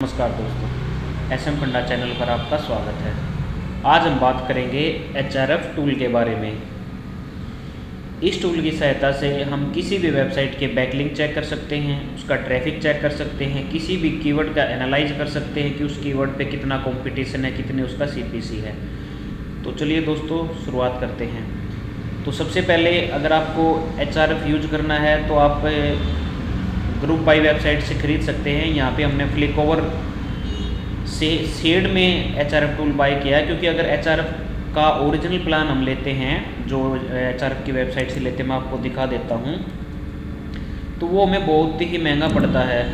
नमस्कार दोस्तों, SM फंडा चैनल पर आपका स्वागत है। आज हम बात करेंगे HRF टूल के बारे में। इस टूल की सहायता से हम किसी भी वेबसाइट के बैकलिंक चेक कर सकते हैं, उसका ट्रैफिक चेक कर सकते हैं, किसी भी कीवर्ड का एनालाइज कर सकते हैं कि उस कीवर्ड पे कितना कंपटीशन है, कितने उसका CPC है। तो चलिए दोस्तों शुरुआत करते हैं। तो सबसे पहले अगर आपको HRF यूज करना है तो आप ग्रुप बाई वेबसाइट से ख़रीद सकते हैं। यहाँ पे हमने फ्लिकओवर से शेड में HRF टूल बाय किया है, क्योंकि अगर HRF का ओरिजिनल प्लान हम लेते हैं, जो HRF की वेबसाइट से लेते हैं, मैं आपको दिखा देता हूँ, तो वो हमें बहुत ही महंगा पड़ता है।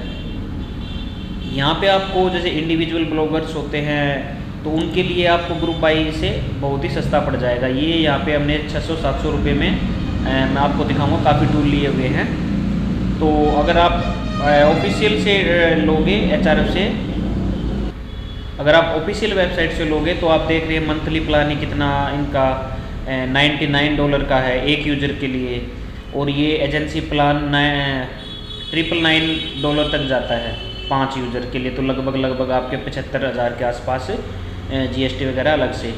यहाँ पे आपको जैसे इंडिविजुअल ब्लॉगर्स होते हैं तो उनके लिए आपको ग्रुप बाई से बहुत ही सस्ता पड़ जाएगा। ये यहाँ पे हमने 600-700 रुपये में मैं आपको दिखाऊँगा, काफ़ी टूल लिए हुए हैं। तो अगर आप ऑफिशियल से लोगे HRF से, अगर आप ऑफिशियल वेबसाइट से लोगे तो आप देख रहे हैं मंथली प्लान ही कितना इनका $99 का है एक यूज़र के लिए, और ये एजेंसी प्लान $999 तक जाता है 5 यूज़र के लिए। तो लगभग आपके 75,000 के आसपास GST वगैरह अलग से।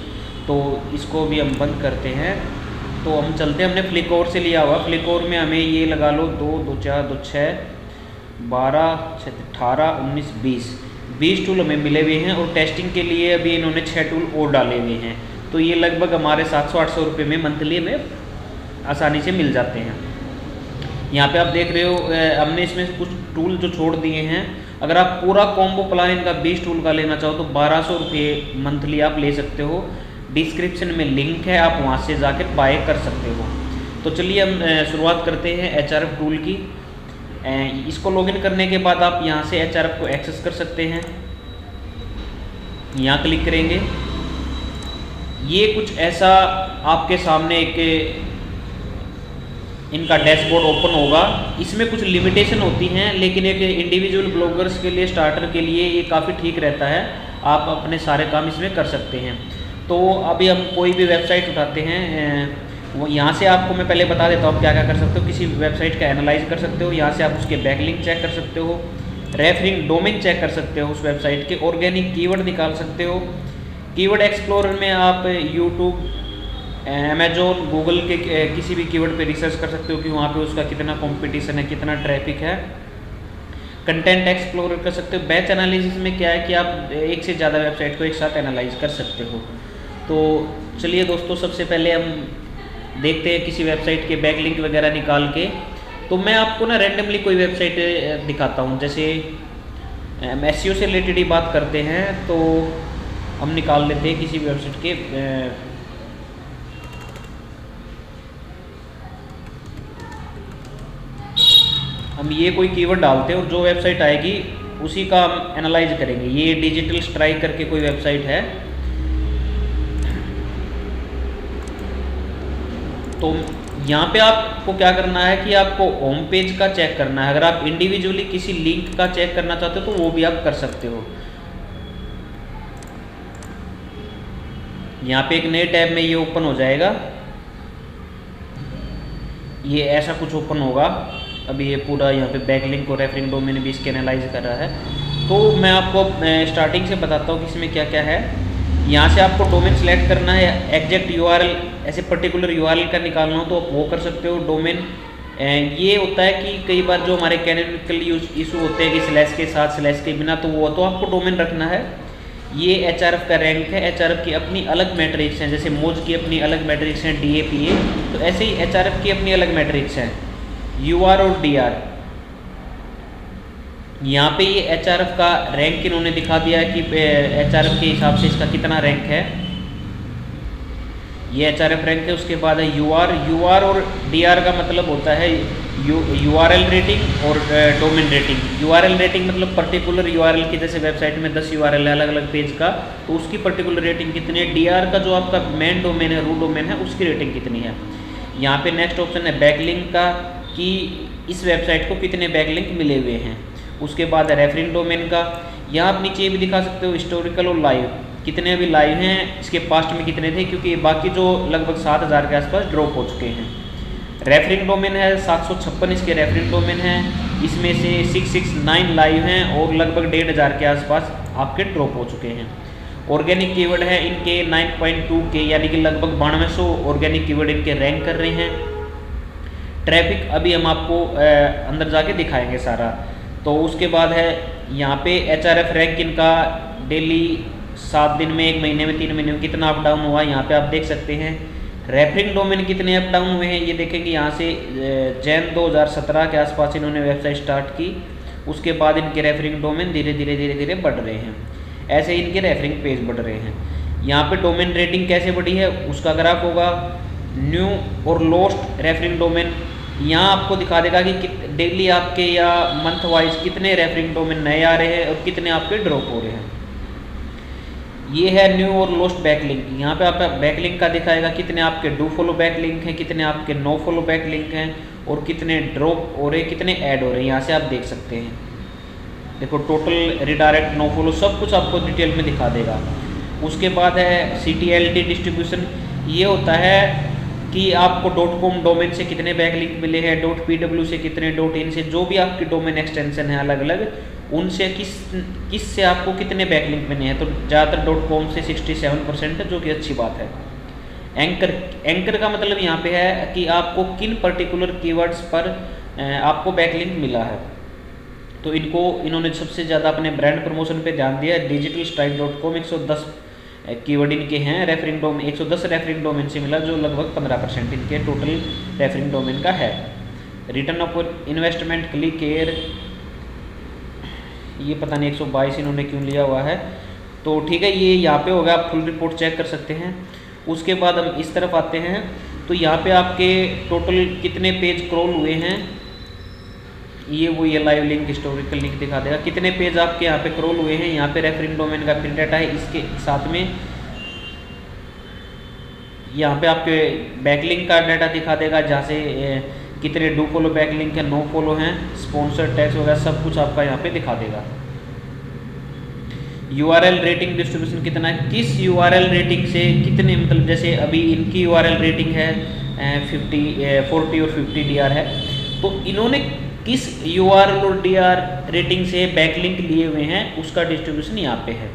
तो इसको भी हम बंद करते हैं। तो हम चलते हैं, हमने फ्लिकओवर से लिया हुआ। फ्लिकओवर में हमें ये लगा लो 2, 2, 4, 2, 6, 12, 18, 19, 20 टूल हमें मिले हुए हैं, और टेस्टिंग के लिए अभी इन्होंने 6 टूल और डाले हुए हैं। तो ये लगभग हमारे 700-800 रुपये में मंथली में आसानी से मिल जाते हैं। यहाँ पे आप देख रहे हो हमने इसमें कुछ टूल जो छोड़ दिए हैं। अगर आप पूरा कॉम्बो प्लान इनका 20 टूल का लेना चाहो तो 1200 रुपये मंथली आप ले सकते हो। डिस्क्रिप्शन में लिंक है, आप वहाँ से जाकर बाय कर सकते हो। तो चलिए हम शुरुआत करते हैं HRF टूल की। इसको लॉगिन करने के बाद आप यहाँ से HRF को एक्सेस कर सकते हैं। यहाँ क्लिक करेंगे, ये कुछ ऐसा आपके सामने एक इनका डैशबोर्ड ओपन होगा। इसमें कुछ लिमिटेशन होती हैं, लेकिन एक इंडिविजुअल ब्लॉगर्स के लिए, स्टार्टर के लिए ये काफ़ी ठीक रहता है। आप अपने सारे काम इसमें कर सकते हैं। तो अभी हम कोई भी वेबसाइट उठाते हैं, वो यहाँ से आपको मैं पहले बता देता हूँ क्या क्या कर सकते हो। किसी वेबसाइट का एनालाइज कर सकते हो, यहाँ से आप उसके बैकलिंक चेक कर सकते हो, रेफरिंग डोमेन चेक कर सकते हो उस वेबसाइट के, ऑर्गेनिक कीवर्ड निकाल सकते हो। कीवर्ड एक्सप्लोरर में आप यूट्यूब, अमेजोन, गूगल के किसी भी कीवर्ड पे रिसर्च कर सकते हो कि वहाँ पे उसका कितना कंपटीशन है, कितना ट्रैफिक है। कंटेंट एक्सप्लोरर कर सकते हो। बैच एनालिसिस में क्या है कि आप एक से ज़्यादा वेबसाइट को एक साथ एनालाइज कर सकते हो। तो चलिए दोस्तों, सबसे पहले हम देखते हैं किसी वेबसाइट के बैकलिंक वगैरह निकाल के। तो मैं आपको ना रैंडमली कोई वेबसाइट दिखाता हूँ। जैसे हम SEO से रिलेटेड ही बात करते हैं, तो हम निकाल लेते हैं किसी वेबसाइट के हम ये कोई कीवर्ड डालते हैं और जो वेबसाइट आएगी उसी का हम एनालाइज करेंगे। ये डिजिटल स्ट्राइक करके कोई वेबसाइट है। तो यहाँ पे आपको क्या करना है कि आपको होम पेज का चेक करना है। अगर आप इंडिविजुअली किसी लिंक का चेक करना चाहते हो तो वो भी आप कर सकते हो। यहाँ पे एक नए टैब में ये ओपन हो जाएगा, ये ऐसा कुछ ओपन होगा। अभी ये पूरा यहाँ पे बैकलिंक और रेफरिंग डोमेन भी इसके एनालाइज कर रहा है। तो मैं आपको स्टार्टिंग से बताता हूँ कि इसमें क्या क्या है। यहाँ से आपको डोमेन सेलेक्ट करना है, एग्जैक्ट URL, ऐसे पर्टिकुलर URL का निकालना हो तो आप वो कर सकते हो। डोमेन ये होता है कि कई बार जो हमारे कैनोनिकल इशू होते हैं कि स्लैश के साथ, स्लैश के बिना, तो वो तो आपको डोमेन रखना है। ये HRF का रैंक है। HRF की अपनी अलग मैट्रिक्स हैं, जैसे मोज की अपनी अलग मैट्रिक्स हैं, DAPA, तो ऐसे ही HRF की अपनी अलग मैट्रिक्स हैं, UR और DR। यहाँ पे ये HRF का रैंक इन्होंने दिखा दिया है कि HRF के हिसाब से इसका कितना रैंक है। ये HRF रैंक है। उसके बाद है UR और DR का मतलब होता है URL रेटिंग और डोमेन रेटिंग। URL रेटिंग मतलब पर्टिकुलर URL की, जैसे वेबसाइट में 10 URL है अलग अलग पेज का, तो उसकी पर्टिकुलर रेटिंग कितनी है। DR का जो आपका मेन डोमेन है, रूट डोमेन है, उसकी रेटिंग कितनी है। यहाँ पे नेक्स्ट ऑप्शन है बैकलिंक का, कि इस वेबसाइट को कितने बैकलिंक मिले हुए हैं। उसके बाद है रेफरिंग डोमेन का। यहाँ आप नीचे भी दिखा सकते हो हिस्टोरिकल और लाइव, कितने अभी लाइव हैं, इसके पास्ट में कितने थे, क्योंकि बाकी जो लगभग 7000 के आसपास ड्रॉप हो चुके हैं। रेफरिंग डोमेन है 756 इसके रेफरिंग डोमेन है। इसमें से 669 लाइव हैं और लगभग 1500 के आसपास आपके ड्रॉप हो चुके हैं। ऑर्गेनिक कीवर्ड है इनके 9.2 के, यानी कि लगभग 9200 ऑर्गेनिक कीवर्ड इनके रैंक कर रहे हैं। ट्रैफिक अभी हम आपको अंदर जाके दिखाएंगे सारा। तो उसके बाद है यहाँ पे HRF रैंक इनका डेली 7 दिन में, 1 महीने में, 3 महीने में कितना अप डाउन हुआ यहाँ पे आप देख सकते हैं। रेफरिंग डोमेन कितने अप डाउन हुए हैं ये देखेंगे यहाँ से। जैन 2017 के आसपास इन्होंने वेबसाइट स्टार्ट की, उसके बाद इनके रेफरिंग डोमेन धीरे धीरे बढ़ रहे हैं। ऐसे इनके रेफरिंग पेज बढ़ रहे हैं। यहाँ पे डोमेन रेटिंग कैसे बढ़ी है उसका ग्राफ होगा। न्यू और लोस्ट रेफरिंग डोमेन यहाँ आपको दिखा देगा कि डेली आपके या मंथ वाइज कितने रेफरिंग डोमेन नए आ रहे हैं और कितने आपके ड्रॉप हो रहे हैं। ये है न्यू और लोस्ट बैकलिंक। यहाँ पे आपका बैकलिंक का दिखाएगा कितने आपके डू फॉलो बैकलिंक हैं, कितने आपके नो फॉलो बैकलिंक हैं और कितने ड्रॉप हो रहे हैं, कितने ऐड हो रहे हैं। यहाँ से आप देख सकते हैं, देखो टोटल, रिडायरेक्ट, नो फॉलो सब कुछ आपको डिटेल में दिखा देगा। उसके बाद है CTLD डिस्ट्रीब्यूशन। ये होता है कि आपको .com डोमेन से कितने बैकलिंक मिले हैं, .pw से कितने, .in से, जो भी आपकी डोमेन एक्सटेंशन है अलग अलग, उनसे किस से आपको कितने बैकलिंक मिले हैं। तो ज़्यादातर .com से 67% है, जो कि अच्छी बात है। एंकर का मतलब यहाँ पे है कि आपको किन पर्टिकुलर कीवर्ड्स पर आपको बैकलिंक मिला है। तो इन्होंने सबसे ज़्यादा अपने ब्रांड प्रमोशन पे ध्यान दिया। digitalstrike.com 110 कीवर्ड इनके हैं। रेफरिंग डोमेन 110 रेफरिंग डोमेन से मिला, जो लगभग 15% इनके टोटल रेफरिंग डोमेन का है। Return of investment, click air, ये पता नहीं 122 इन्होंने क्यों लिया हुआ है। तो ठीक है, ये यहाँ पे होगा, आप फुल रिपोर्ट चेक कर सकते हैं। उसके बाद हम इस तरफ आते हैं, तो यहाँ पे आपके टोटल कितने पेज क्रॉल हुए हैं, ये लाइव लिंक, हिस्टोरिकल लिंक दिखा देगा कितने पेज आपके यहाँ पे क्रॉल हुए हैं। यहाँ पे रेफरिंग डोमेन का पिन डाटा है, इसके साथ में यहाँ पे आपके बैकलिंक का डाटा दिखा देगा, जहाँ से कितने डू फॉलो बैकलिंक है, नो फॉलो हैं, स्पॉन्सर टैग्स वगैरह सब कुछ आपका यहाँ पे दिखा देगा। URL रेटिंग डिस्ट्रीब्यूशन कितना है, किस URL रेटिंग से कितने, मतलब जैसे अभी इनकी URL रेटिंग है 40 और 50 DR है, तो इन्होंने किस URL और DR रेटिंग से बैकलिंक लिए हुए हैं उसका डिस्ट्रीब्यूशन यहाँ पे है।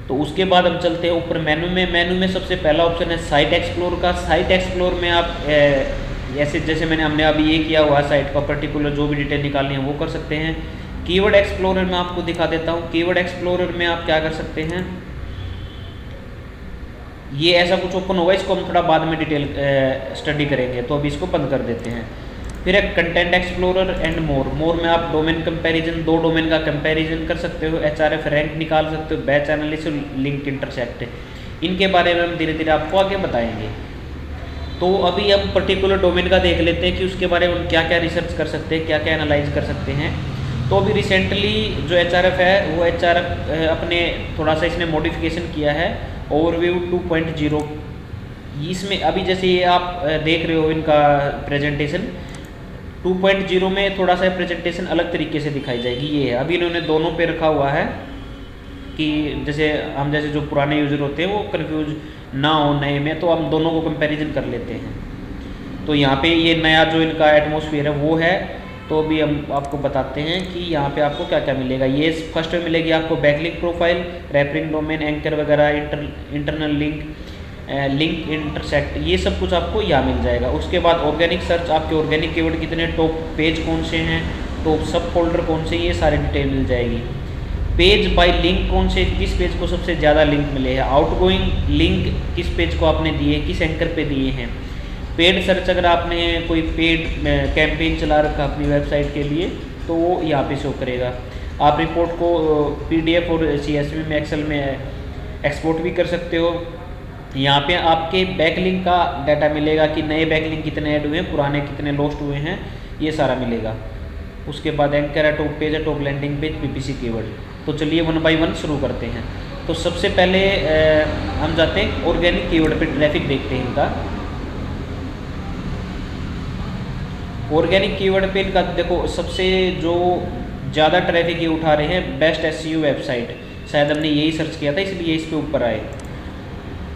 तो उसके बाद हम चलते हैं ऊपर मेनू में सबसे पहला ऑप्शन है साइट एक्सप्लोर का। साइट एक्सप्लोर में आप जैसे हमने अभी ये किया हुआ साइट का पर्टिकुलर जो भी डिटेल निकालनी है वो कर सकते हैं। कीवर्ड एक्सप्लोरर में आपको दिखा देता हूँ। कीवर्ड एक्सप्लोरर में आप क्या कर सकते हैं, ये ऐसा कुछ ओपन होगा, इसको हम थोड़ा बाद में डिटेल स्टडी करेंगे, तो अभी इसको बंद कर देते हैं। फिर एक कंटेंट एक्सप्लोरर एंड मोर में आप डोमेन कंपैरिजन, 2 डोमेन का कंपैरिजन कर सकते हो, HRF रैंक निकाल सकते हो, बैच एनालिसिस, लिंक इंटरसेक्ट, इनके बारे में हम धीरे धीरे आपको आगे बताएंगे। तो अभी हम पर्टिकुलर डोमेन का देख लेते हैं कि उसके बारे में क्या क्या रिसर्च कर सकते हैं, क्या क्या एनालाइज कर सकते हैं। तो अभी रिसेंटली जो HRF है वो HRF अपने थोड़ा सा इसने मॉडिफिकेशन किया है, ओवरव्यू 2.0। इसमें अभी जैसे ये आप देख रहे हो इनका प्रेजेंटेशन 2.0 में थोड़ा सा प्रेजेंटेशन अलग तरीके से दिखाई जाएगी। ये है, अभी इन्होंने दोनों पे रखा हुआ है कि जैसे जो पुराने यूज़र होते हैं वो कंफ्यूज ना हो नए में, तो हम दोनों को कंपैरिजन कर लेते हैं। तो यहाँ पे ये नया जो इनका एटमॉस्फेयर है वो है। तो अभी हम आपको बताते हैं कि यहाँ पे आपको क्या क्या मिलेगा। ये फर्स्ट में मिलेगी आपको backlink profile, referring domain, anchor वगैरह, इंटरनल लिंक, लिंक इंटरसेक्ट, ये सब कुछ आपको यहाँ मिल जाएगा। उसके बाद ऑर्गेनिक सर्च, आपके ऑर्गेनिक कीवर्ड कितने, टॉप पेज कौन से हैं, टॉप सब फोल्डर कौन से, ये सारी डिटेल मिल जाएगी। पेज बाय लिंक कौन से, किस पेज को सबसे ज़्यादा लिंक मिले हैं, आउटगोइंग लिंक किस पेज को आपने दिए, किस एंकर पे दिए हैं। पेड सर्च, अगर आपने कोई पेड कैंपेन चला रखा अपनी वेबसाइट के लिए तो वो यहाँ पे शो करेगा। आप रिपोर्ट को PDF और CSV में, एक्सेल में एक्सपोर्ट भी कर सकते हो। यहाँ पे आपके बैकलिंक का डाटा मिलेगा कि नए बैकलिंक कितने ऐड हुए हैं, पुराने कितने लॉस्ट हुए हैं, ये सारा मिलेगा। उसके बाद एंकर है, टॉप पेज है, top landing page, PPC keyword. तो चलिए 1 बाय 1 शुरू करते हैं। तो सबसे पहले हम जाते हैं ऑर्गेनिक कीवर्ड पे, ट्रैफिक देखते हैं इनका। ऑर्गेनिक कीवर्ड पे इनका देखो सबसे जो ज़्यादा ट्रैफिक ये उठा रहे हैं, बेस्ट SEO वेबसाइट, शायद हमने यही सर्च किया था इसलिए इस पे ऊपर आए।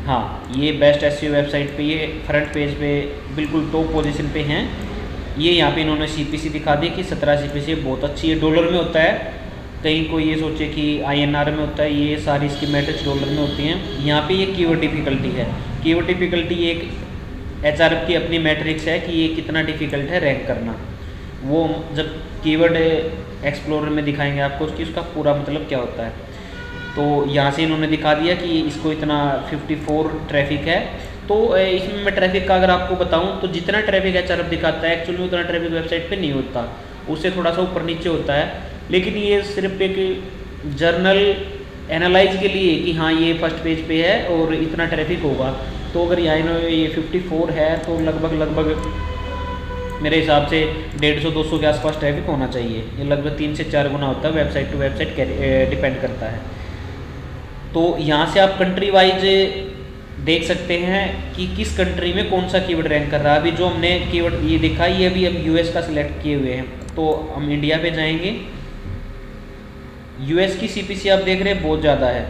हाँ, ये बेस्ट SEO वेबसाइट पे, ये फ्रंट पेज पे बिल्कुल टॉप पोजीशन पे हैं। ये यहाँ पे इन्होंने CPC दिखा दी कि 17 CPC बहुत अच्छी है, डॉलर में होता है। कहीं कोई ये सोचे कि INR में होता है, ये सारी इसकी मैट्रिक्स डॉलर में होती हैं। यहाँ पे ये कीवर्ड डिफ़िकल्टी है। कीवर्ड डिफ़िकल्टी एक HRF की अपनी मैट्रिक्स है कि ये कितना डिफ़िकल्ट है रैंक करना। वो जब कीवर्ड एक्सप्लोरर में दिखाएंगे आपको कि उसका पूरा मतलब क्या होता है। तो यहाँ से इन्होंने दिखा दिया कि इसको इतना 54 ट्रैफिक है। तो इसमें मैं ट्रैफिक का अगर आपको बताऊँ तो जितना ट्रैफिक HRF दिखाता है एक्चुअली उतना ट्रैफिक वेबसाइट पे नहीं होता, उससे थोड़ा सा ऊपर नीचे होता है। लेकिन ये सिर्फ एक जर्नल एनालाइज के लिए कि हाँ ये फर्स्ट पेज पे है और इतना ट्रैफिक होगा। तो अगर यहाँ ये 54 है तो लगभग मेरे हिसाब से 150-200 के आसपास ट्रैफिक होना चाहिए। ये लगभग 3 से 4 गुना होता है, वेबसाइट टू वेबसाइट डिपेंड करता है। तो यहाँ से आप कंट्री वाइज देख सकते हैं कि किस कंट्री में कौन सा कीवर्ड रैंक कर रहा है। अभी जो हमने कीवर्ड ये देखा ये अभी हम US का सिलेक्ट किए हुए हैं, तो हम इंडिया पे जाएंगे। US की CPC आप देख रहे हैं बहुत ज़्यादा है।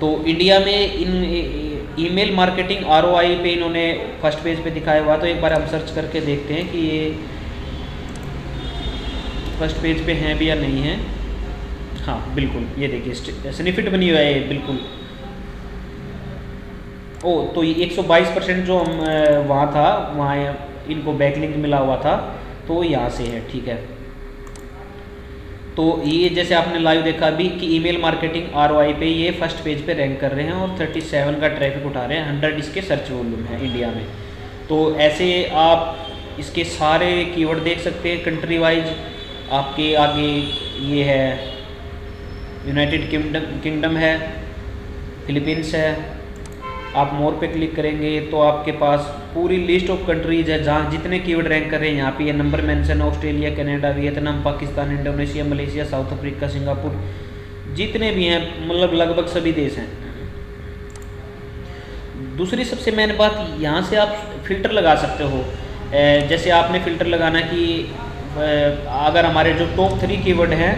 तो इंडिया में इन ईमेल मार्केटिंग ROI पे इन्होंने फर्स्ट पेज पे दिखाया हुआ। तो एक बार हम सर्च करके देखते हैं कि ये फर्स्ट पेज पे हैं भी या नहीं है। हाँ बिल्कुल, ये देखिए स्निफिट बनी हुआ है ये बिल्कुल। ओ तो ये 122% जो हम वहाँ था वहाँ इनको बैकलिंक मिला हुआ था, तो यहाँ से है, ठीक है। तो ये जैसे आपने लाइव देखा अभी कि ईमेल मार्केटिंग ROI पे ये फर्स्ट पेज पे रैंक कर रहे हैं और 37 का ट्रैफिक उठा रहे हैं। 100 इसके सर्च वॉल्यूम है इंडिया में। तो ऐसे आप इसके सारे कीवर्ड देख सकते हैं कंट्री वाइज। आपके आगे ये है यूनाइटेड किंगडम है, फिलीपींस है। आप मोर पे क्लिक करेंगे तो आपके पास पूरी लिस्ट ऑफ कंट्रीज है जहाँ जितने कीवर्ड रैंक कर रहे हैं। यहाँ पे ये नंबर मेंशन है, Australia, Canada, Vietnam, Pakistan, Indonesia, Malaysia, south Africa, Singapore, जितने भी हैं मतलब लगभग सभी देश हैं। दूसरी सबसे मेन बात, यहाँ से आप फ़िल्टर लगा सकते हो। जैसे आपने फ़िल्टर लगाना कि अगर हमारे जो टॉप 3 कीवर्ड हैं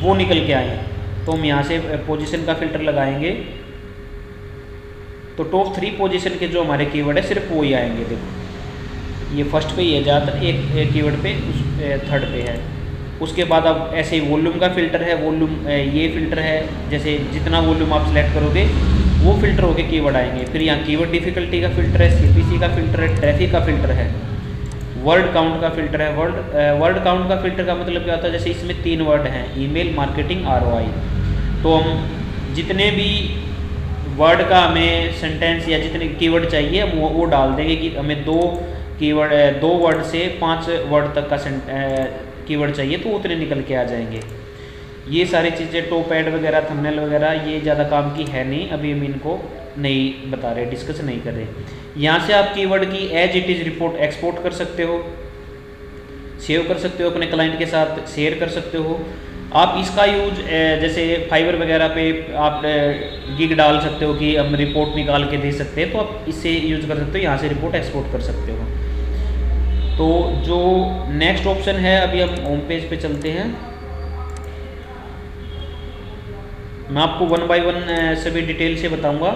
वो निकल के आए, तो हम यहाँ से पोजीशन का फ़िल्टर लगाएंगे तो टॉप 3 पोजीशन के जो हमारे कीवर्ड है सिर्फ वो ही आएंगे। देखो ये फर्स्ट पे ही है ज़्यादातर, एक कीवर्ड पे उस थर्ड पे है। उसके बाद अब ऐसे ही वॉल्यूम का फ़िल्टर है, वॉल्यूम ये फ़िल्टर है, जैसे जितना वॉल्यूम आप सिलेक्ट करोगे वो फ़िल्टर होके कीवर्ड आएंगे। फिर यहाँ कीवर्ड डिफ़िकल्टी का फ़िल्टर है, CPC का फ़िल्टर है, ट्रैफिक का फ़िल्टर है, वर्ड काउंट का फ़िल्टर है। वर्ड काउंट का फ़िल्टर का मतलब क्या होता है, जैसे इसमें 3 वर्ड हैं ईमेल मार्केटिंग ROI, तो हम जितने भी वर्ड का हमें सेंटेंस या जितने कीवर्ड चाहिए हम वो डाल देंगे कि हमें 2 वर्ड से 5 वर्ड तक का कीवर्ड चाहिए तो उतने निकल के आ जाएंगे। ये सारी चीज़ें टॉप ऐड वगैरह, थंबनेल वगैरह ये ज़्यादा काम की है नहीं, अभी हम इनको नहीं बता रहे, डिस्कस नहीं कर रहे। यहाँ से आप कीवर्ड की as it is report export कर सकते हो, सेव कर सकते हो, अपने क्लाइंट के साथ शेयर कर सकते हो। आप इसका यूज जैसे फाइवर वगैरह पे आप गिग डाल सकते हो कि हम रिपोर्ट निकाल के दे सकते हैं, तो आप इससे यूज कर सकते हो, यहाँ से रिपोर्ट एक्सपोर्ट कर सकते हो। तो जो नेक्स्ट ऑप्शन है, अभी हम होम पेज पे चलते हैं। मैं आपको 1 बाय 1 सभी डिटेल से बताऊंगा।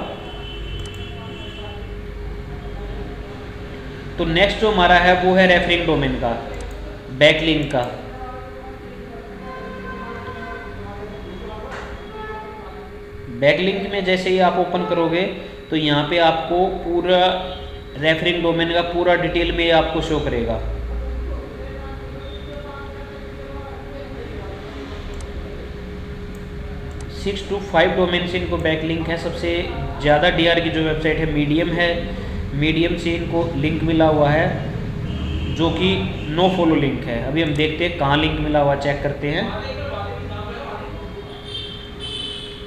तो नेक्स्ट जो हमारा है वो है रेफरिंग डोमेन का, बैकलिंक का। बैकलिंक में जैसे ही आप ओपन करोगे तो यहाँ पे आपको पूरा रेफरिंग डोमेन का पूरा डिटेल में आपको शो करेगा। सिक्स टू 5 डोमेन से इनको बैकलिंक है। सबसे ज़्यादा DR की जो वेबसाइट है मीडियम है, मीडियम से इनको लिंक मिला हुआ है जो कि नो फॉलो लिंक है। अभी हम देखते हैं कहाँ लिंक मिला हुआ, चेक करते हैं।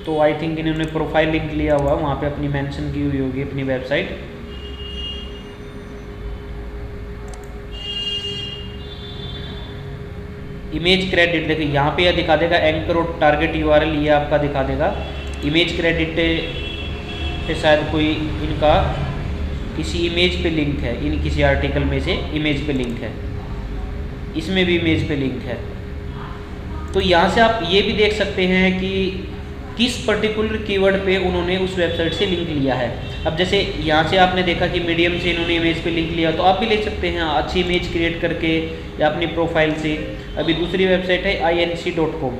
तो आई थिंक इन्होंने प्रोफाइल लिंक लिया हुआ, वहाँ पे अपनी मेंशन की हुई होगी अपनी वेबसाइट। इमेज क्रेडिट देखिए यहाँ पे यह दिखा देगा एंकर और टारगेट URL, ये आपका दिखा देगा। इमेज क्रेडिट पे शायद कोई इनका किसी इमेज पे लिंक है, इन किसी आर्टिकल में से इमेज पे लिंक है, इसमें भी इमेज पे लिंक है। तो यहाँ से आप ये भी देख सकते हैं कि किस पर्टिकुलर कीवर्ड पे उन्होंने उस वेबसाइट से लिंक लिया है। अब जैसे यहाँ से आपने देखा कि मीडियम से इन्होंने इमेज पे लिंक लिया, तो आप भी ले सकते हैं अच्छी इमेज क्रिएट करके या अपनी प्रोफाइल से। अभी दूसरी वेबसाइट है inc.com।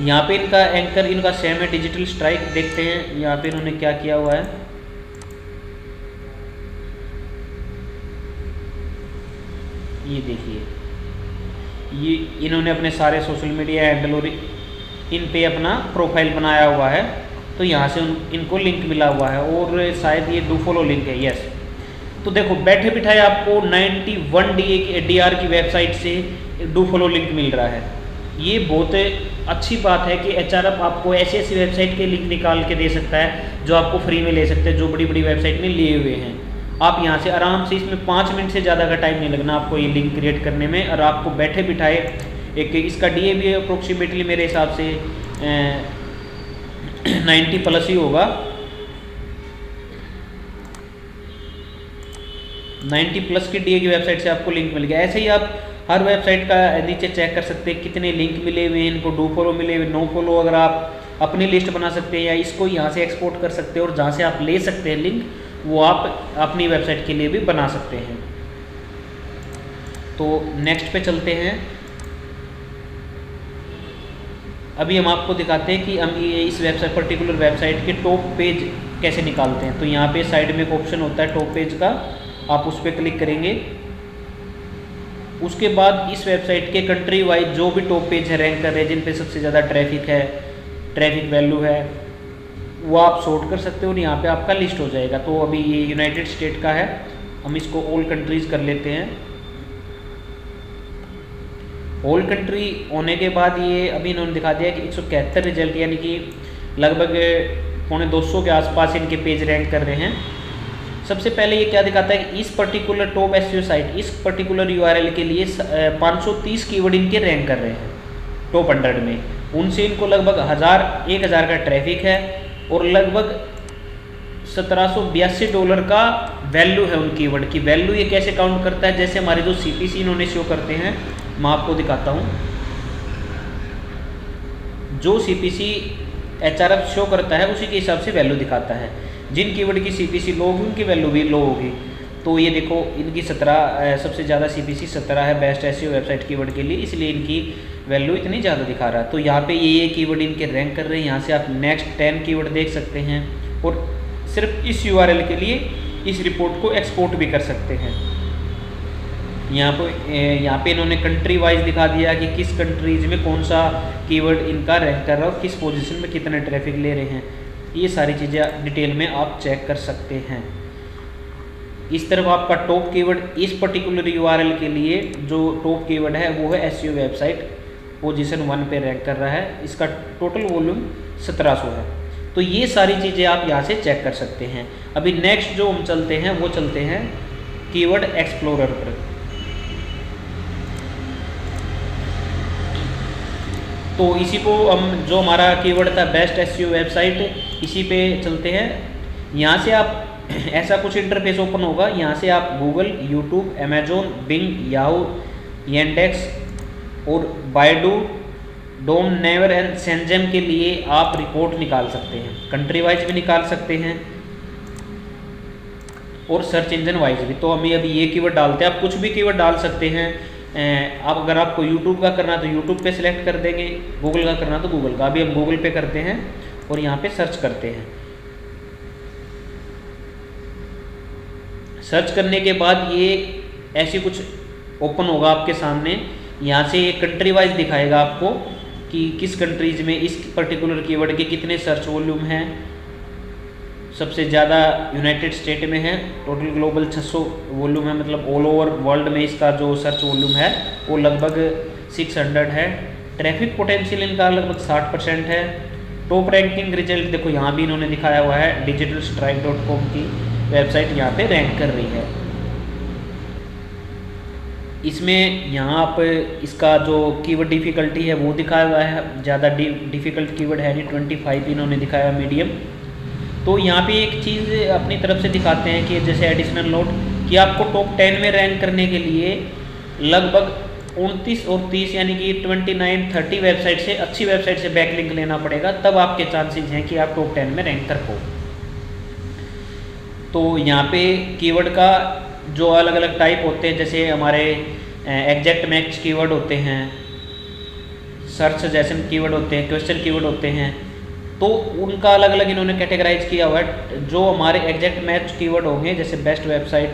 यहाँ पे इनका एंकर इनका सेम है डिजिटल स्ट्राइक। देखते हैं यहाँ पे इन्होंने क्या किया हुआ है। ये देखिए, ये इन्होंने अपने सारे सोशल मीडिया हैंडल और इन पे अपना प्रोफाइल बनाया हुआ है, तो यहाँ से इनको लिंक मिला हुआ है और शायद ये डू फॉलो लिंक है। यस, तो देखो बैठे बिठाए आपको 91 DR की वेबसाइट से डू फॉलो लिंक मिल रहा है। ये बहुत अच्छी बात है कि HRF आपको ऐसी ऐसी वेबसाइट के लिंक निकाल के दे सकता है जो आपको फ्री में ले सकते हैं, जो बड़ी बड़ी वेबसाइट में लिए हुए हैं। आप यहाँ से आराम से, इसमें 5 मिनट से ज़्यादा का टाइम नहीं लगना आपको ये लिंक क्रिएट करने में, और आपको बैठे बिठाए एक इसका DA भी अप्रोक्सीमेटली मेरे हिसाब से 90+ ही होगा, 90+ की DA की वेबसाइट से आपको लिंक मिल गया। ऐसे ही आप हर वेबसाइट का नीचे चेक कर सकते हैं कितने लिंक मिले हुए हैं, इनको डू फॉलो मिले हुए, नो फॉलो। अगर आप अपनी लिस्ट बना सकते हैं या इसको यहाँ से एक्सपोर्ट कर सकते हैं और जहाँ से आप ले सकते हैं लिंक, वो आप अपनी वेबसाइट के लिए भी बना सकते हैं। तो नेक्स्ट पे चलते हैं। अभी हम आपको दिखाते हैं कि हम ये इस वेबसाइट पर्टिकुलर वेबसाइट के टॉप पेज कैसे निकालते हैं। तो यहाँ पे साइड में एक ऑप्शन होता है टॉप पेज का, आप उस पर क्लिक करेंगे। उसके बाद इस वेबसाइट के कंट्री वाइज जो भी टॉप पेज है रैंक कर रहे हैं, जिन पे सबसे ज़्यादा ट्रैफिक है, ट्रैफिक वैल्यू है, वो आप सॉर्ट कर सकते हो और यहाँ पे आपका लिस्ट हो जाएगा। तो अभी ये यूनाइटेड स्टेट का है, हम इसको ऑल कंट्रीज़ कर लेते हैं। ऑल कंट्री होने के बाद ये अभी इन्होंने दिखा दिया कि 171 रिजल्ट, यानी कि लगभग 250 के आसपास इनके पेज रैंक कर रहे हैं। सबसे पहले ये क्या दिखाता है कि इस पर्टिकुलर टॉप एसईओ साइट इस पर्टिकुलर यूआरएल के लिए 530 कीवर्ड इनके रैंक कर रहे हैं टॉप 100 में। उनसे इनको लगभग 1000 का ट्रैफिक है और लगभग $1782 का वैल्यू है उन कीवर्ड की। वैल्यू ये कैसे काउंट करता है, जैसे हमारे जो CPC इन्होंने शो करते हैं, मैं आपको दिखाता हूँ। जो CPC HRF शो करता है उसी के हिसाब से वैल्यू दिखाता है। जिन कीवर्ड की CPC लो होगी उनकी वैल्यू भी लो होगी। तो ये देखो इनकी 17 सबसे ज़्यादा CPC 17 है बेस्ट एसईओ वेबसाइट कीवर्ड के लिए, इसलिए इनकी वैल्यू इतनी ज़्यादा दिखा रहा है। तो यहाँ पे ये कीवर्ड इनके रैंक कर रहे हैं। यहाँ से आप नेक्स्ट 10 कीवर्ड देख सकते हैं और सिर्फ इस URL के लिए इस रिपोर्ट को एक्सपोर्ट भी कर सकते हैं। यहाँ पे इन्होंने कंट्री वाइज दिखा दिया कि किस कंट्रीज में कौन सा कीवर्ड इनका रैंक कर रहा है और किस पोजीशन में कितने ट्रैफिक ले रहे हैं। ये सारी चीज़ें डिटेल में आप चेक कर सकते हैं। इस तरफ आपका टॉप कीवर्ड इस पर्टिकुलर URL के लिए जो टॉप कीवर्ड है वो है एसईओ वेबसाइट, पोजीशन 1 पे रैंक कर रहा है। इसका टोटल वॉल्यूम 1700 है। तो ये सारी चीज़ें आप यहाँ से चेक कर सकते हैं। अभी नेक्स्ट जो हम चलते हैं वो चलते हैं कीवर्ड एक्सप्लोरर पर। तो इसी को हम जो हमारा कीवर्ड था बेस्ट एसईओ वेबसाइट, इसी पे चलते हैं। यहाँ से आप ऐसा कुछ इंटरफेस ओपन होगा। यहाँ से आप Google, YouTube, Amazon, Bing, Yahoo, Yandex और बायडू, डोम, नेवर एंड सेंजेम के लिए आप रिपोर्ट निकाल सकते हैं। कंट्री वाइज भी निकाल सकते हैं और सर्च इंजन वाइज भी। तो हमें अभी ये कीवर्ड डालते हैं। आप कुछ भी कीवर्ड डाल सकते हैं। आप अगर आपको यूट्यूब का करना है तो यूट्यूब पे सिलेक्ट कर देंगे, गूगल का करना तो गूगल का। अभी हम गूगल पे करते हैं और यहाँ पे सर्च करते हैं। सर्च करने के बाद ये ऐसी कुछ ओपन होगा आपके सामने। यहाँ से ये कंट्री वाइज दिखाएगा आपको कि किस कंट्रीज में इस पर्टिकुलर कीवर्ड के कितने सर्च वॉल्यूम हैं। सबसे ज़्यादा यूनाइटेड स्टेट में है, टोटल ग्लोबल 600 वॉल्यूम है, मतलब ऑल ओवर वर्ल्ड में इसका जो सर्च वॉल्यूम है वो लगभग 600 है। ट्रैफिक पोटेंशियल इनका लगभग 60% है। टॉप रैंकिंग रिजल्ट देखो यहाँ भी इन्होंने दिखाया हुआ है। digitalstrike.com की वेबसाइट यहाँ पे रैंक कर रही है। इसमें यहाँ आप इसका जो कीवर्ड डिफ़िकल्टी है वो दिखाया हुआ है। ज़्यादा डिफ़िकल्ट कीवर्ड है नहीं, 25 इन्होंने दिखाया मीडियम। तो यहाँ पे एक चीज़ अपनी तरफ से दिखाते हैं कि जैसे एडिशनल नोट कि आपको टॉप 10 में रैंक करने के लिए लगभग 29 और 30 यानी कि 29-30 वेबसाइट से, अच्छी वेबसाइट से बैकलिंक लेना पड़ेगा, तब आपके चांसेस हैं कि आप टॉप 10 में रैंक कर पाओ। तो यहाँ पे कीवर्ड का जो अलग अलग टाइप होते हैं, जैसे हमारे एग्जैक्ट मैच कीवर्ड होते हैं, सर्च सजेशन कीवर्ड होते हैं, क्वेश्चन कीवर्ड होते हैं, तो उनका अलग अलग इन्होंने कैटेगराइज किया हुआ है। जो हमारे एग्जैक्ट मैच कीवर्ड होंगे, जैसे best website,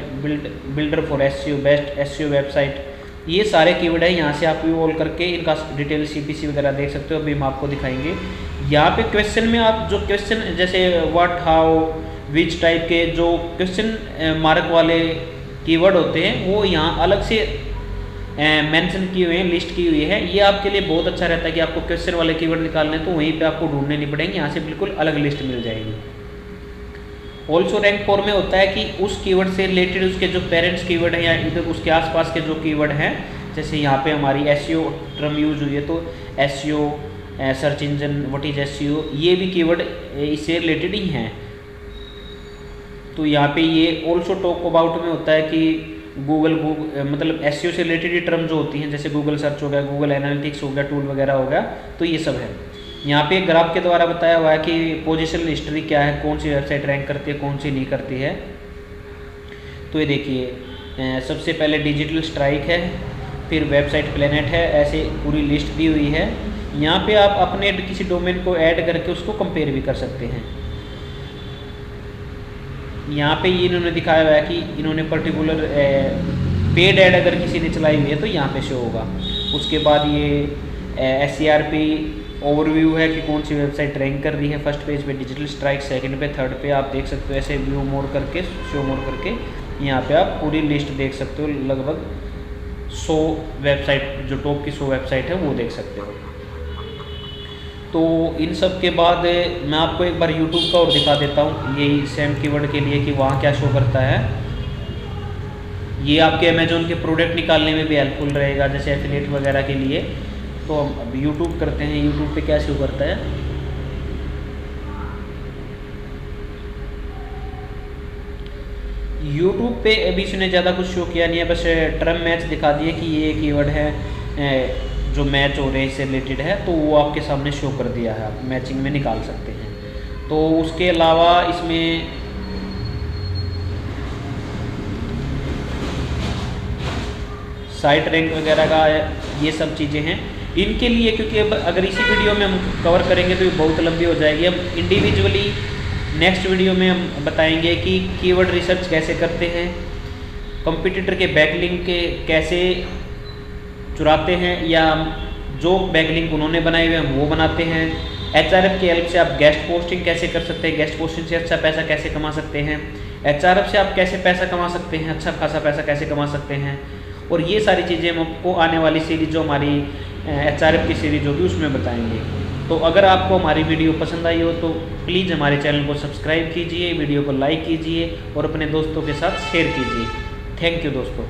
builder for SEO, best SEO website, ये सारे कीवर्ड है। यहाँ से आप ऑल करके इनका डिटेल सीपीसी वगैरह देख सकते हो, अभी हम आपको दिखाएंगे। यहाँ पे क्वेश्चन में आप जो क्वेश्चन जैसे व्हाट, हाउ, विच टाइप के जो क्वेश्चन मार्क वाले कीवर्ड होते हैं, वो यहाँ अलग से मेंशन किए हुए हैं, लिस्ट की हुई है। ये आपके लिए बहुत अच्छा रहता है कि आपको क्वेश्चन वाले कीवर्ड निकालने तो वहीं पे आपको ढूंढने नहीं पड़ेंगे, यहाँ से बिल्कुल अलग लिस्ट मिल जाएगी। ऑल्सो रैंक 4 में होता है कि उस कीवर्ड से रिलेटेड उसके जो पेरेंट्स कीवर्ड हैं या इधर उसके आसपास के जो कीवर्ड हैं, जैसे यहाँ पे हमारी एसईओ टर्म यूज हुई है, तो SEO, search engine, what is SEO, ये भी कीवर्ड इससे रिलेटेड ही हैं। तो यहाँ पे ये ऑल्सो टॉक अबाउट में होता है कि गूगल मतलब एसईओ से रिलेटेड ही टर्म जो होती हैं, जैसे गूगल सर्च हो गया, गूगल एनालिटिक्स हो गया, टूल वगैरह हो गया, तो ये सब है। यहाँ पे ग्राफ के द्वारा बताया हुआ है कि पोजीशन हिस्ट्री क्या है, कौन सी वेबसाइट रैंक करती है, कौन सी नहीं करती है। तो ये देखिए, सबसे पहले डिजिटल स्ट्राइक है, फिर वेबसाइट प्लेनेट है, ऐसे पूरी लिस्ट दी हुई है। यहाँ पे आप अपने किसी डोमेन को ऐड करके उसको कंपेयर भी कर सकते हैं। यहाँ पे ये इन्होंने दिखाया हुआ है कि इन्होंने पर्टिकुलर पेड ऐड अगर किसी ने चलाई हुई है तो यहाँ पे शो होगा। उसके बाद ये SERP ओवरव्यू है कि कौन सी वेबसाइट रैंक कर रही है। फर्स्ट पेज पे डिजिटल स्ट्राइक, सेकंड पे, थर्ड पे आप देख सकते हो, ऐसे व्यू मोर करके, शो मोर करके यहाँ पे आप पूरी लिस्ट देख सकते हो। लगभग 100 वेबसाइट, जो टॉप की 100 वेबसाइट है वो देख सकते हो। तो इन सब के बाद मैं आपको एक बार YouTube का और दिखा देता हूँ, यही सेम कीवर्ड के लिए कि वहाँ क्या शो करता है। ये आपके अमेजोन के प्रोडक्ट निकालने में भी हेल्पफुल रहेगा, जैसे एफिलिएट वगैरह के लिए। तो हम अब YouTube करते हैं, YouTube पे क्या शो करता है। YouTube पे अभी इसने ज़्यादा कुछ शो किया नहीं है, बस टर्म मैच दिखा दिए कि ये कीवर्ड है जो मैच हो रहे हैं इससे रिलेटेड है, तो वो आपके सामने शो कर दिया है, आप मैचिंग में निकाल सकते हैं। तो उसके अलावा इसमें साइट रैंक वगैरह का ये सब चीज़ें हैं इनके लिए, क्योंकि अब अगर इसी वीडियो में हम कवर करेंगे तो ये बहुत लंबी हो जाएगी। हम इंडिविजुअली नेक्स्ट वीडियो में हम बताएंगे कि कीवर्ड रिसर्च कैसे करते हैं, कंपटीटर के बैकलिंक के कैसे चुराते हैं, या जो बैकलिंक उन्होंने बनाए हुए हैं वो बनाते हैं। HRF की हेल्प से आप गेस्ट पोस्टिंग कैसे कर सकते हैं, गेस्ट पोस्टिंग से अच्छा पैसा कैसे कमा सकते हैं, HRF से आप कैसे पैसा कमा सकते हैं, अच्छा खासा पैसा कैसे कमा सकते हैं। और ये सारी चीज़ें हम आपको आने वाली सीरीज जो हमारी HRF की सीरीज होगी उसमें बताएंगे। तो अगर आपको हमारी वीडियो पसंद आई हो तो प्लीज़ हमारे चैनल को सब्सक्राइब कीजिए, वीडियो को लाइक कीजिए और अपने दोस्तों के साथ शेयर कीजिए। थैंक यू दोस्तों।